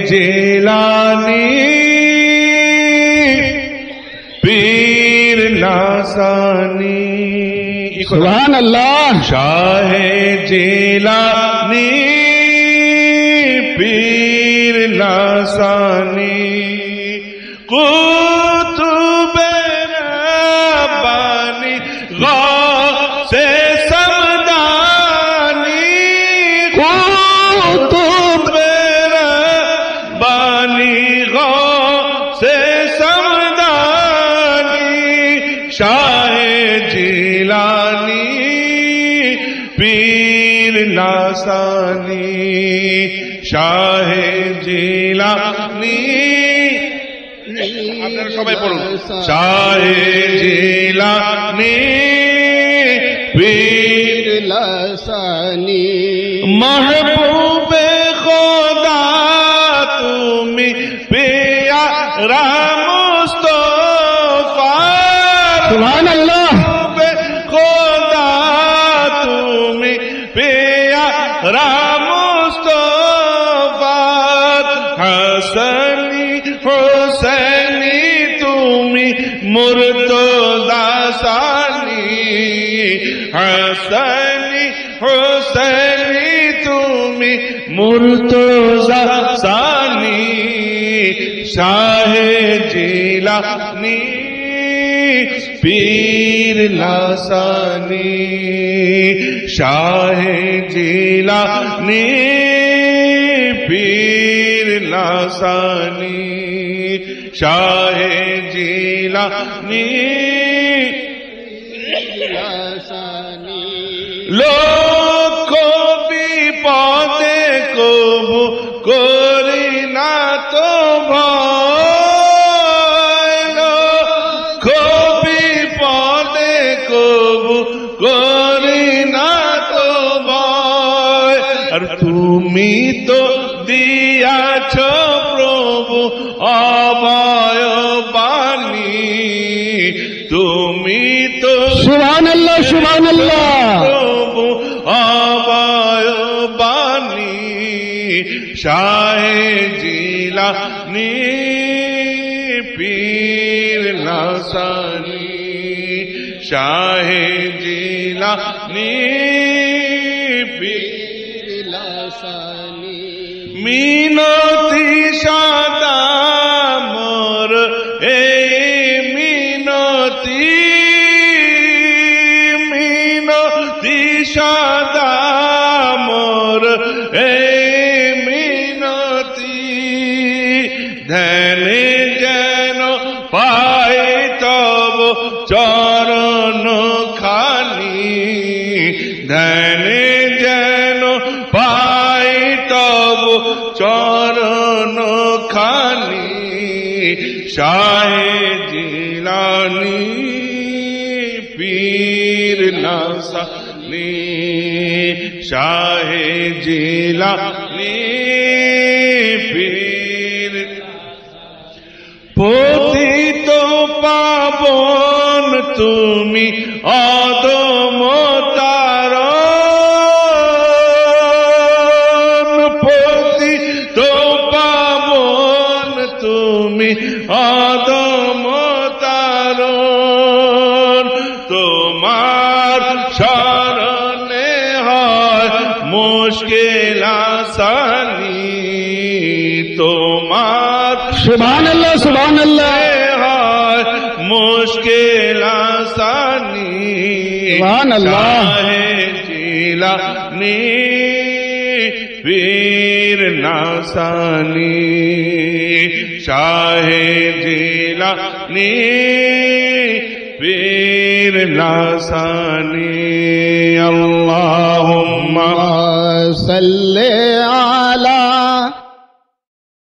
জিলানী পীর নাসানী। সুবহানাল্লাহ। শাহে জিলানী পীর নাসানী কুতুবে রাব্বানী গৌসে সমদানী কুতুবে রাব্বানী গৌসে সমদানী শাহে জিলানী পীর নাসানী শাহে জিলানী। আপনারা সবাই পড়ুন শাহে জিলানী পীর নাসানী। महबूबे खुदा তুমি प्यारा मुस्तफा। সুবহানাল্লাহ। महबूबे खुदा তুমি प्यारा मुस्तफा। हसनी हुसैनी তুমি मुर्तजा सानी। हसनी हुसैनी তুমি मुर्तजा सानी। शाहे जिलानी पीर नासानी शाहे जिलानी पीर नासानी शाहे जिलानी लोक विपदे कबू करी ना तो भय। लोक विपदे कबू करी ना तो भय। और তুমি তো দিয়াছ প্রভু অভয় বাণী। তুমি তো সুবহানাল্লাহ সুবহানাল্লাহ। প্রভু অভয় বাণী। শাহে জিলানী পীর নাসানী শাহে জিলানী পীর নাসানী। মিনতি সাদা মোর এই মিনতি মিনতি সাদা মোর এই মিনতি। ধ্যানে যেন পাই তব চরণ খানি। ধ্যানে যেন পাই তব চরণ খানি। শাহে জিলানী পীর নাসানী শাহে জিলানী পীর। পতিত পাবন তুমি অদম তারণ। পতিত পাবন তুমি অদম তারণ। তোমার শরণে হয় মুশকিল আসানি। তোমার সুবহানাল্লাহ সুবহানাল্লাহ। হয় মুশকিল আসানি। সুবহানাল্লাহ। শাহে জিলানী পীর নাসানী শাহে জিলানী পীর নাসানী। আল্লাহুম্মা সাল্লি